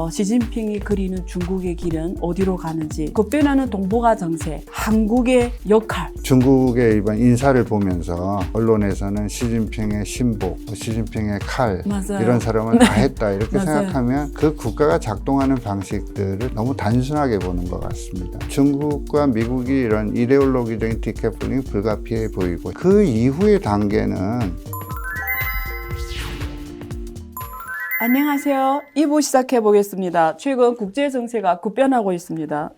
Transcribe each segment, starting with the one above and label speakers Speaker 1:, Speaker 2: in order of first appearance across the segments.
Speaker 1: 시진핑이 그리는 중국의 길은 어디로 가는지, 급변하는 동북아 정세, 한국의 역할.
Speaker 2: 중국의 이번 인사를 보면서 언론에서는 시진핑의 신복, 시진핑의 칼
Speaker 1: 맞아요.
Speaker 2: 이런 사람을 다 했다 이렇게
Speaker 1: 맞아요.
Speaker 2: 생각하면 그 국가가 작동하는 방식들을 너무 단순하게 보는 것 같습니다. 중국과 미국이 이런 이데올로기적인 디커플링이 불가피해 보이고 그 이후의 단계는
Speaker 1: 안녕하세요. 2부 시작해 보겠습니다. 최근 국제 정세가 급변하고 있습니다.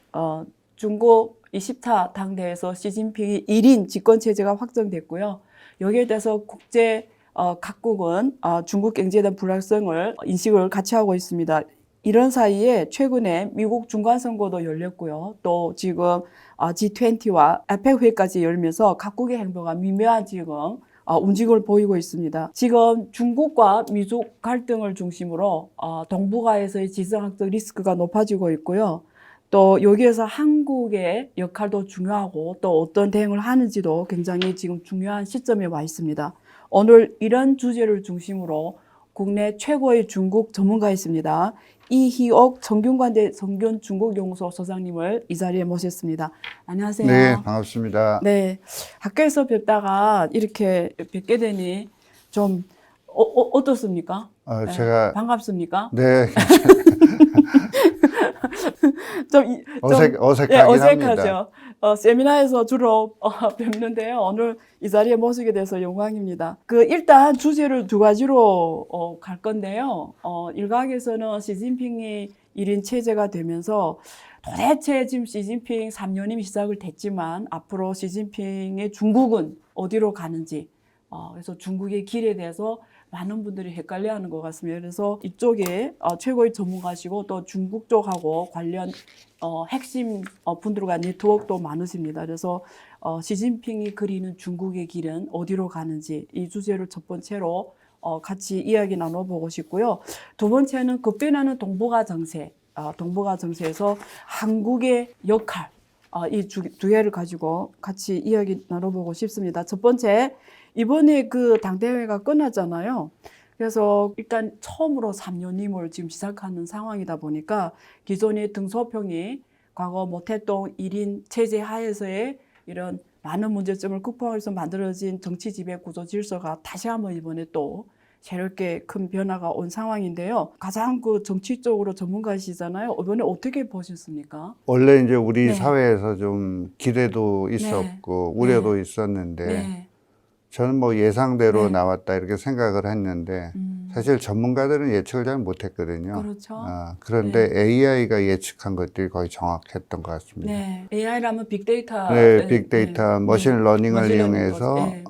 Speaker 1: 중국 20차 당대에서 시진핑이 1인 집권 체제가 확정됐고요. 여기에 대해서 국제 각국은 중국 경제에 대한 불확성을 인식을 같이 하고 있습니다. 이런 사이에 최근에 미국 중간선거도 열렸고요. 또 지금 G20와 에펙 회의까지 열면서 각국의 행보가 미묘한 지금 움직임을 보이고 있습니다. 지금 중국과 미중 갈등을 중심으로 동북아에서의 지정학적 리스크가 높아지고 있고요. 또 여기에서 한국의 역할도 중요하고 또 어떤 대응을 하는지도 굉장히 지금 중요한 시점에 와 있습니다. 오늘 이런 주제를 중심으로 국내 최고의 중국 전문가 있습니다. 이희옥 정균관대 성균 중국연구소 소장님을 이 자리에 모셨습니다. 안녕하세요.
Speaker 2: 네, 반갑습니다.
Speaker 1: 네, 학교에서 뵙다가 이렇게 뵙게 되니 좀 어떻습니까? 네,
Speaker 2: 제가
Speaker 1: 반갑습니까?
Speaker 2: 네,
Speaker 1: 좀
Speaker 2: 어색하긴
Speaker 1: 예, 어색하죠.
Speaker 2: 합니다.
Speaker 1: 세미나에서 주로 뵙는데요. 오늘 이 자리에 모시게 돼서 영광입니다. 일단 주제를 두 가지로 갈 건데요. 일각에서는 시진핑이 1인 체제가 되면서 도대체 지금 시진핑 3년임이 시작을 됐지만 앞으로 시진핑의 중국은 어디로 가는지, 그래서 중국의 길에 대해서 많은 분들이 헷갈려하는 것 같습니다. 그래서 이쪽에 최고의 전문가시고 또 중국 쪽하고 관련 핵심 분들과 네트워크도 많으십니다. 그래서 시진핑이 그리는 중국의 길은 어디로 가는지 이 주제를 첫 번째로 같이 이야기 나눠보고 싶고요. 두 번째는 급변하는 동북아 정세, 동북아 정세에서 한국의 역할, 이 두 개를 가지고 같이 이야기 나눠보고 싶습니다. 첫 번째, 이번에 당대회가 끝났잖아요. 그래서 일단 처음으로 3년임을 지금 시작하는 상황이다 보니까 기존의 등소평이 과거 모태동 1인 체제 하에서의 이런 많은 문제점을 극복하기 위해서 만들어진 정치 지배 구조 질서가 다시 한번 이번에 또 새롭게 큰 변화가 온 상황인데요. 가장 정치적으로 전문가시잖아요. 이번에 어떻게 보셨습니까?
Speaker 2: 원래 이제 우리
Speaker 1: 네.
Speaker 2: 사회에서 좀 기대도 있었고 우려도 있었는데
Speaker 1: 네.
Speaker 2: 저는 뭐 예상대로
Speaker 1: 네.
Speaker 2: 나왔다 이렇게 생각을 했는데 사실 전문가들은 예측을 잘 못했거든요.
Speaker 1: 그렇죠.
Speaker 2: 그런데 AI가 예측한 것들이 거의 정확했던 것 같습니다.
Speaker 1: 네. AI라면 빅데이터.
Speaker 2: 네, 빅데이터, 머신러닝을
Speaker 1: 머신러닝
Speaker 2: 이용해서
Speaker 1: 네.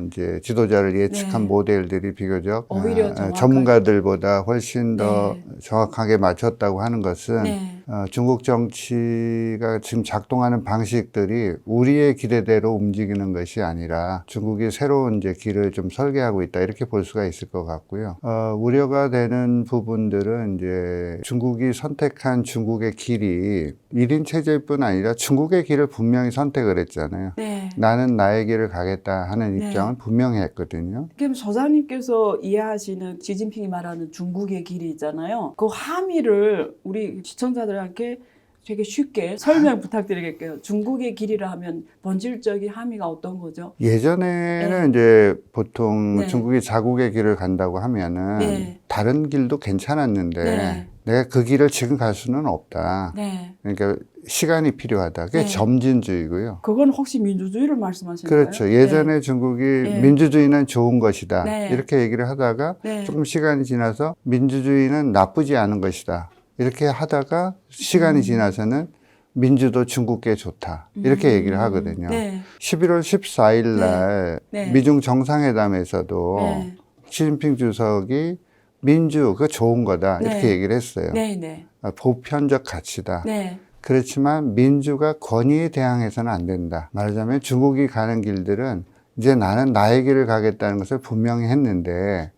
Speaker 2: 이제 지도자를 예측한
Speaker 1: 네.
Speaker 2: 모델들이 비교적
Speaker 1: 오히려 정확하게.
Speaker 2: 전문가들보다 훨씬 더
Speaker 1: 네.
Speaker 2: 정확하게 맞췄다고 하는 것은
Speaker 1: 네.
Speaker 2: 중국 정치가 지금 작동하는 방식들이 우리의 기대대로 움직이는 것이 아니라 중국이 새로운 이제 길을 좀 설계하고 있다 이렇게 볼 수가 있을 것 같고요. 우려가 되는 부분들은 이제 중국이 선택한 중국의 길이 1인 체제일 뿐 아니라 중국의 길을 분명히 선택을 했잖아요.
Speaker 1: 네.
Speaker 2: 나는 나의 길을 가겠다 하는
Speaker 1: 네.
Speaker 2: 입장은 분명히 했거든요.
Speaker 1: 그럼 소장님께서 이해하시는 시진핑이 말하는 중국의 길이 있잖아요. 그 함의를 우리 시청자들에게 되게 쉽게 설명 부탁드리겠게요. 중국의 길이라 하면 본질적인 함의가 어떤 거죠?
Speaker 2: 예전에는
Speaker 1: 네.
Speaker 2: 이제 보통
Speaker 1: 네.
Speaker 2: 중국이 자국의 길을 간다고 하면은
Speaker 1: 네.
Speaker 2: 다른 길도 괜찮았는데
Speaker 1: 네.
Speaker 2: 내가 그 길을 지금 갈 수는 없다.
Speaker 1: 네.
Speaker 2: 그러니까 시간이 필요하다. 그게
Speaker 1: 네.
Speaker 2: 점진주의고요.
Speaker 1: 그건 혹시 민주주의를 말씀하시는
Speaker 2: 그렇죠.
Speaker 1: 거예요?
Speaker 2: 예전에
Speaker 1: 네.
Speaker 2: 중국이
Speaker 1: 네.
Speaker 2: 민주주의는 좋은 것이다.
Speaker 1: 네.
Speaker 2: 이렇게 얘기를 하다가
Speaker 1: 네.
Speaker 2: 조금 시간이 지나서 민주주의는 나쁘지 않은 것이다. 이렇게 하다가 시간이 지나서는 민주도 중국께 좋다. 이렇게 얘기를 하거든요.
Speaker 1: 네.
Speaker 2: 11월 14일 날
Speaker 1: 네.
Speaker 2: 미중 정상회담에서도
Speaker 1: 네.
Speaker 2: 시진핑 주석이 민주, 그거 좋은 거다. 이렇게
Speaker 1: 네.
Speaker 2: 얘기를 했어요.
Speaker 1: 네. 네.
Speaker 2: 보편적 가치다.
Speaker 1: 네.
Speaker 2: 그렇지만 민주가 권위에 대항해서는 안 된다. 말하자면 중국이 가는 길들은 이제 나는 나의 길을 가겠다는 것을 분명히 했는데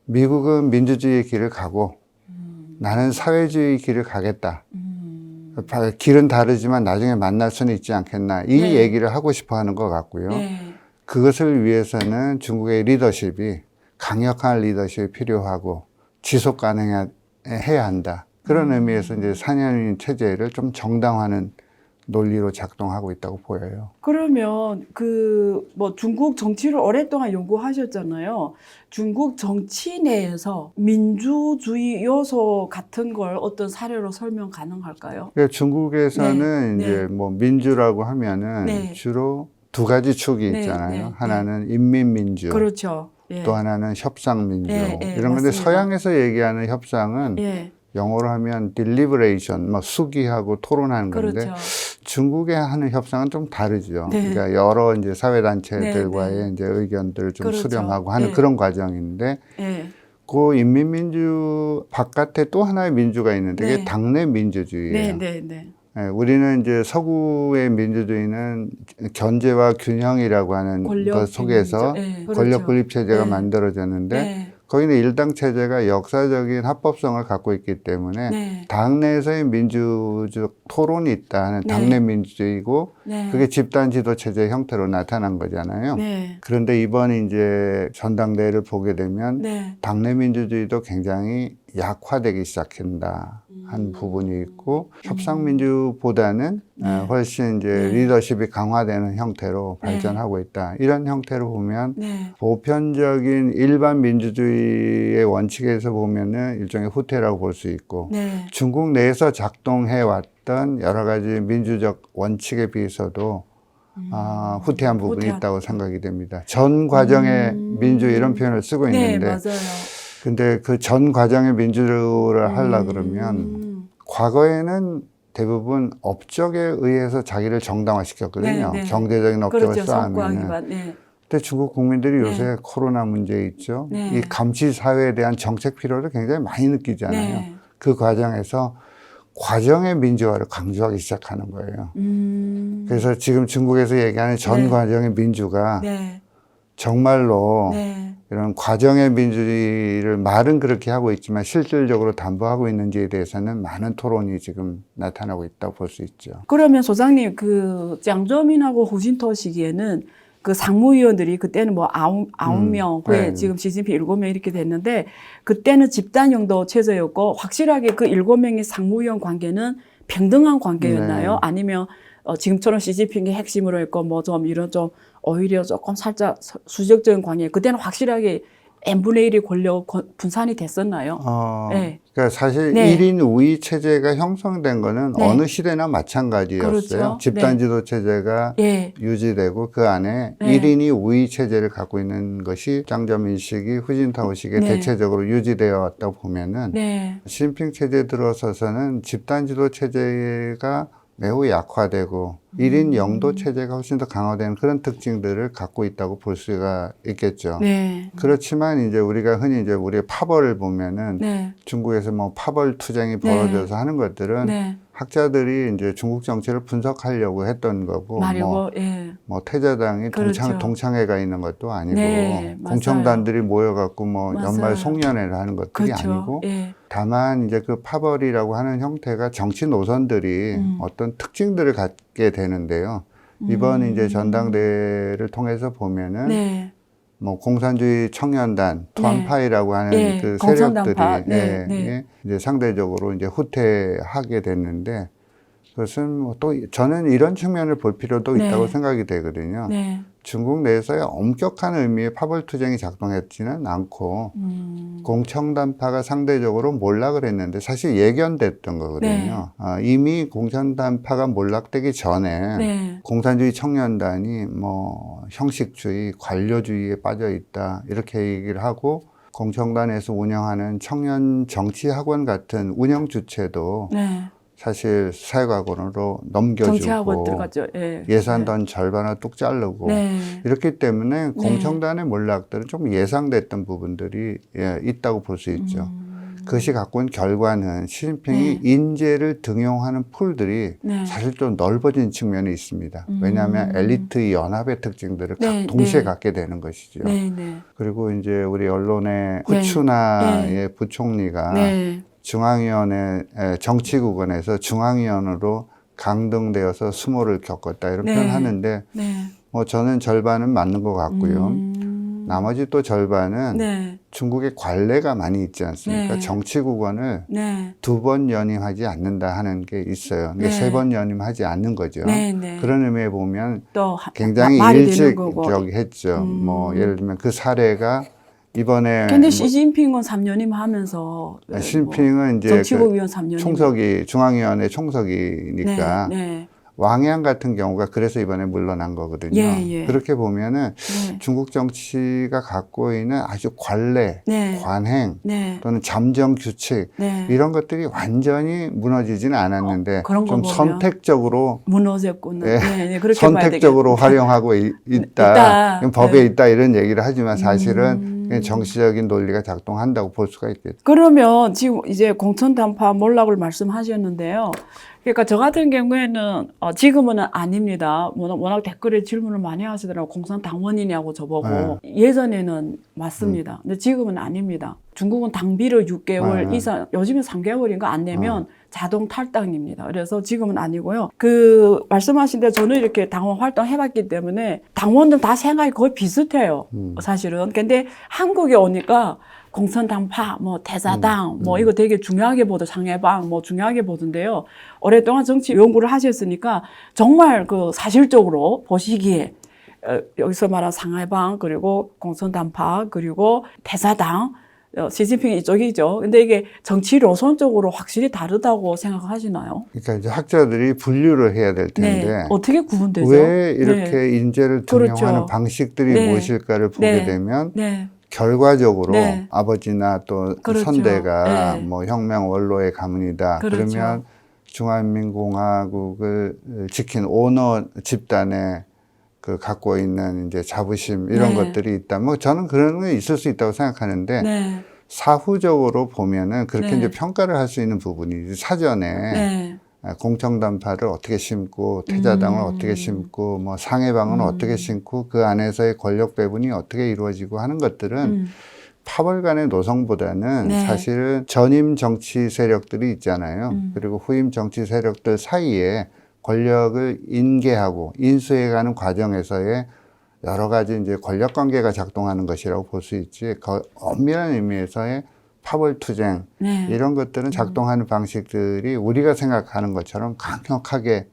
Speaker 2: 미국은 민주주의의 길을 가고 나는 사회주의 길을 가겠다. 길은 다르지만 나중에 만날 수는 있지 않겠나. 이
Speaker 1: 네.
Speaker 2: 얘기를 하고 싶어 하는 것 같고요.
Speaker 1: 네.
Speaker 2: 그것을 위해서는 중국의 리더십이 강력한 리더십이 필요하고 지속 가능해야 한다. 그런 의미에서 이제 4년인 체제를 좀 정당화하는 논리로 작동하고 있다고 보여요.
Speaker 1: 그러면 뭐 중국 정치를 오랫동안 연구하셨잖아요. 중국 정치 내에서 민주주의 요소 같은 걸 어떤 사례로 설명 가능할까요?
Speaker 2: 그러니까 중국에서는
Speaker 1: 네,
Speaker 2: 이제
Speaker 1: 네.
Speaker 2: 뭐 민주라고 하면은
Speaker 1: 네.
Speaker 2: 주로 두 가지 축이
Speaker 1: 네,
Speaker 2: 있잖아요.
Speaker 1: 네,
Speaker 2: 하나는 인민민주,
Speaker 1: 그렇죠. 예.
Speaker 2: 또 하나는 협상민주.
Speaker 1: 예, 예,
Speaker 2: 이런 건데
Speaker 1: 맞습니다.
Speaker 2: 서양에서 얘기하는 협상은
Speaker 1: 예,
Speaker 2: 영어로 하면 deliberation, 뭐 수기하고 토론하는 건데
Speaker 1: 그렇죠.
Speaker 2: 중국에 하는 협상은 좀 다르죠.
Speaker 1: 네.
Speaker 2: 그러니까 여러 이제 사회단체들과의
Speaker 1: 네, 네.
Speaker 2: 이제 의견들을 좀
Speaker 1: 그렇죠.
Speaker 2: 수렴하고 하는
Speaker 1: 예.
Speaker 2: 그런 과정인데
Speaker 1: 예.
Speaker 2: 그 인민민주 바깥에 또 하나의 민주가 있는데
Speaker 1: 네.
Speaker 2: 그게 당내 민주주의예요.
Speaker 1: 네, 네, 네.
Speaker 2: 예, 우리는 이제 서구의 민주주의는 견제와 균형이라고 하는 것 속에서
Speaker 1: 균형이죠. 예,
Speaker 2: 권력
Speaker 1: 그렇죠.
Speaker 2: 분립 체제가
Speaker 1: 네.
Speaker 2: 만들어졌는데
Speaker 1: 네.
Speaker 2: 거기는 일당 체제가 역사적인 합법성을 갖고 있기 때문에
Speaker 1: 네.
Speaker 2: 당내에서의 민주적 토론이 있다 하는
Speaker 1: 네.
Speaker 2: 당내 민주주의고
Speaker 1: 네.
Speaker 2: 그게 집단 지도 체제의 형태로 나타난 거잖아요.
Speaker 1: 네.
Speaker 2: 그런데 이번 이제 전당대회를 보게 되면
Speaker 1: 네.
Speaker 2: 당내 민주주의도 굉장히 약화되기 시작한다 한 부분이 있고 협상민주보다는
Speaker 1: 네.
Speaker 2: 훨씬 이제
Speaker 1: 네.
Speaker 2: 리더십이 강화되는 형태로
Speaker 1: 네.
Speaker 2: 발전하고 있다. 이런 형태로 보면
Speaker 1: 네.
Speaker 2: 보편적인 일반 민주주의의 원칙에서 보면은 일종의 후퇴라고 볼 수 있고
Speaker 1: 네.
Speaker 2: 중국 내에서 작동해 왔던 여러 가지 민주적 원칙에 비해서도 후퇴한 부분이 있다고 생각이 됩니다. 전 과정의 민주 이런 표현을 쓰고
Speaker 1: 네,
Speaker 2: 있는데
Speaker 1: 맞아요.
Speaker 2: 근데 그 전 과정의 민주를 하려 그러면 과거에는 대부분 업적에 의해서 자기를 정당화시켰거든요.
Speaker 1: 네, 네.
Speaker 2: 경제적인 업적을
Speaker 1: 그렇죠. 성과
Speaker 2: 쌓으면.
Speaker 1: 기반. 네.
Speaker 2: 근데 중국 국민들이
Speaker 1: 네.
Speaker 2: 요새 코로나 문제 있죠.
Speaker 1: 네.
Speaker 2: 이 감시 사회에 대한 정책 필요를 굉장히 많이 느끼잖아요.
Speaker 1: 네.
Speaker 2: 그 과정에서 과정의 민주화를 강조하기 시작하는 거예요. 그래서 지금 중국에서 얘기하는 전
Speaker 1: 네.
Speaker 2: 과정의 민주가
Speaker 1: 네.
Speaker 2: 정말로
Speaker 1: 네.
Speaker 2: 이런 과정의 민주주의를 말은 그렇게 하고 있지만 실질적으로 담보하고 있는지에 대해서는 많은 토론이 지금 나타나고 있다고 볼 수 있죠.
Speaker 1: 그러면 소장님 장저민하고 후진토 시기에는 그 상무위원들이 그때는 뭐 아홉 명 후에
Speaker 2: 네.
Speaker 1: 지금 시진핑 7명 이렇게 됐는데 그때는 집단 영도 체제였고 확실하게 그 7명의 상무위원 관계는 평등한 관계였나요?
Speaker 2: 네.
Speaker 1: 아니면 지금처럼 시진핑이 핵심으로 했고 뭐 좀 이런 좀 오히려 조금 살짝 수직적인 관계 그때는 확실하게 n분의 1이 권력 분산이 됐었나요? 네.
Speaker 2: 그러니까 사실
Speaker 1: 네.
Speaker 2: 1인 우위 체제가 형성된 거는
Speaker 1: 네.
Speaker 2: 어느 시대나 마찬가지였어요.
Speaker 1: 그렇죠.
Speaker 2: 집단
Speaker 1: 네.
Speaker 2: 지도 체제가
Speaker 1: 예.
Speaker 2: 유지되고 그 안에
Speaker 1: 네.
Speaker 2: 1인이 우위 체제를 갖고 있는 것이 장저민 시기, 후진타오 시기에
Speaker 1: 네.
Speaker 2: 대체적으로 유지되어 왔다고 보면은
Speaker 1: 네.
Speaker 2: 시진핑 체제 들어서서는 집단 지도 체제가 매우 약화되고 1인 영도 체제가 훨씬 더 강화되는 그런 특징들을 갖고 있다고 볼 수가 있겠죠.
Speaker 1: 네.
Speaker 2: 그렇지만 이제 우리가 흔히 이제 우리의 파벌을 보면은
Speaker 1: 네.
Speaker 2: 중국에서 뭐 파벌 투쟁이 벌어져서 하는 것들은
Speaker 1: 네.
Speaker 2: 학자들이 이제 중국 정치를 분석하려고 했던 거고
Speaker 1: 말이고, 예.
Speaker 2: 뭐 태자당이
Speaker 1: 그렇죠.
Speaker 2: 동창회가 있는 것도 아니고
Speaker 1: 네, 맞아요.
Speaker 2: 공청단들이 모여갖고 뭐
Speaker 1: 맞아요.
Speaker 2: 연말 송년회를 하는 것들이
Speaker 1: 그렇죠.
Speaker 2: 아니고
Speaker 1: 예.
Speaker 2: 다만 이제 그 파벌이라고 하는 형태가 정치 노선들이 어떤 특징들을 갖게 되는데요. 이번 이제 전당대회를 통해서 보면은
Speaker 1: 네.
Speaker 2: 뭐 공산주의 청년단, 투안파이라고 하는
Speaker 1: 예,
Speaker 2: 그
Speaker 1: 공산당파.
Speaker 2: 세력들이
Speaker 1: 네, 네.
Speaker 2: 이제 상대적으로 이제 후퇴하게 됐는데 그것은 뭐 또 저는 이런 측면을 볼 필요도
Speaker 1: 네.
Speaker 2: 있다고 생각이 되거든요.
Speaker 1: 네.
Speaker 2: 중국 내에서의 엄격한 의미의 파벌 투쟁이 작동했지는 않고 공청단파가 상대적으로 몰락을 했는데 사실 예견됐던 거거든요. 이미 공청단파가 몰락되기 전에
Speaker 1: 네.
Speaker 2: 공산주의 청년단이 뭐 형식주의, 관료주의에 빠져 있다 이렇게 얘기를 하고 공청단에서 운영하는 청년 정치학원 같은 운영 주체도
Speaker 1: 네.
Speaker 2: 사실 사회과학원으로 넘겨주고
Speaker 1: 정치학원 들어갔죠. 예.
Speaker 2: 예산도 한 절반을 뚝 자르고
Speaker 1: 네.
Speaker 2: 이렇기 때문에 공청단의 몰락들은 좀 예상됐던 부분들이 있다고 볼 수 있죠. 그것이 갖고 있는 결과는 시진핑이 인재를 등용하는 풀들이
Speaker 1: 네.
Speaker 2: 사실 좀 넓어진 측면이 있습니다. 왜냐하면 엘리트 연합의 특징들을
Speaker 1: 네,
Speaker 2: 동시에
Speaker 1: 네.
Speaker 2: 갖게 되는 것이죠.
Speaker 1: 네. 네.
Speaker 2: 그리고 이제 우리 언론의
Speaker 1: 네.
Speaker 2: 후추나의 부총리가
Speaker 1: 네.
Speaker 2: 중앙위원회 정치국원에서 중앙위원으로 강등되어서 수모를 겪었다 이런
Speaker 1: 네.
Speaker 2: 표현을 하는데
Speaker 1: 네.
Speaker 2: 뭐 저는 절반은 맞는 것 같고요. 나머지 또 절반은
Speaker 1: 네.
Speaker 2: 중국의 관례가 많이 있지 않습니까?
Speaker 1: 네.
Speaker 2: 정치 국원을
Speaker 1: 네.
Speaker 2: 2번 연임하지 않는다 하는 게 있어요.
Speaker 1: 네.
Speaker 2: 3번 연임하지 않는 거죠.
Speaker 1: 네. 네.
Speaker 2: 그런 의미에 보면
Speaker 1: 또
Speaker 2: 굉장히
Speaker 1: 말이 되는
Speaker 2: 일찍
Speaker 1: 거고.
Speaker 2: 저기 했죠. 뭐 예를 들면 그 사례가 이번에
Speaker 1: 근데
Speaker 2: 뭐
Speaker 1: 시진핑은 3년임 하면서
Speaker 2: 시진핑은 이제
Speaker 1: 정치국 위원 3년임.
Speaker 2: 총석이 중앙위원회 총석이니까
Speaker 1: 네. 네.
Speaker 2: 왕양 같은 경우가 그래서 이번에 물러난 거거든요.
Speaker 1: 예.
Speaker 2: 그렇게 보면은
Speaker 1: 네.
Speaker 2: 중국 정치가 갖고 있는 아주 관례,
Speaker 1: 네.
Speaker 2: 관행
Speaker 1: 네.
Speaker 2: 또는 잠정 규칙
Speaker 1: 네.
Speaker 2: 이런 것들이 완전히 무너지지는 않았는데
Speaker 1: 그런 거
Speaker 2: 좀
Speaker 1: 보면
Speaker 2: 선택적으로
Speaker 1: 무너졌구나.
Speaker 2: 예,
Speaker 1: 네. 네. 그렇게
Speaker 2: 선택적으로
Speaker 1: 봐야
Speaker 2: 활용하고 있다.
Speaker 1: 있다.
Speaker 2: 법에
Speaker 1: 네.
Speaker 2: 있다 이런 얘기를 하지만 사실은 그냥 정치적인 논리가 작동한다고 볼 수가 있겠죠.
Speaker 1: 그러면 지금 이제 공천 단파 몰락을 말씀하셨는데요. 그러니까 저 같은 경우에는 지금은 아닙니다. 워낙 댓글에 질문을 많이 하시더라고요. 공산 당원이냐고 저보고. 예전에는 맞습니다. 근데 지금은 아닙니다. 중국은 당비를 6개월 이상, 요즘에 3개월인가 안 내면 자동 탈당입니다. 그래서 지금은 아니고요. 그 말씀하신 대로 저는 이렇게 당원 활동 해봤기 때문에 당원들 다 생각이 거의 비슷해요. 사실은. 근데 한국에 오니까 공천당파, 뭐 대사당, 뭐 이거 되게 중요하게 보도 상해방, 뭐 중요하게 보던데요. 오랫동안 정치 연구를 하셨으니까 정말 그 사실적으로 보시기에 여기서 말한 상해방 그리고 공천당파 그리고 대사당 시진핑 이쪽이죠. 근데 이게 정치 노선적으로 확실히 다르다고 생각하시나요?
Speaker 2: 그러니까 이제 학자들이 분류를 해야 될 텐데
Speaker 1: 네. 어떻게 구분되죠?
Speaker 2: 왜 이렇게
Speaker 1: 네.
Speaker 2: 인재를
Speaker 1: 그렇죠.
Speaker 2: 등용하는 방식들이
Speaker 1: 네.
Speaker 2: 무엇일까를 보게
Speaker 1: 네.
Speaker 2: 되면
Speaker 1: 네.
Speaker 2: 결과적으로
Speaker 1: 네.
Speaker 2: 아버지나 또
Speaker 1: 그렇죠.
Speaker 2: 선대가
Speaker 1: 네.
Speaker 2: 뭐 혁명 원로의 가문이다.
Speaker 1: 그렇죠.
Speaker 2: 그러면 중화인민공화국을 지킨 오너 집단의 그 갖고 있는 이제 자부심 이런
Speaker 1: 네.
Speaker 2: 것들이 있다. 뭐 저는 그런 게 있을 수 있다고 생각하는데
Speaker 1: 네.
Speaker 2: 사후적으로 보면은 그렇게
Speaker 1: 네.
Speaker 2: 이제 평가를 할 수 있는 부분이 사전에
Speaker 1: 네.
Speaker 2: 공청단파를 어떻게 심고 태자당을 어떻게 심고 뭐 상해방은 어떻게 심고 그 안에서의 권력 배분이 어떻게 이루어지고 하는 것들은 파벌 간의 노선보다는
Speaker 1: 네.
Speaker 2: 사실은 전임 정치 세력들이 있잖아요. 그리고 후임 정치 세력들 사이에 권력을 인계하고 인수해가는 과정에서의 여러 가지 이제 권력 관계가 작동하는 것이라고 볼 수 있지. 엄밀한 의미에서의 파벌투쟁
Speaker 1: 네.
Speaker 2: 이런 것들은 작동하는 방식들이 우리가 생각하는 것처럼 강력하게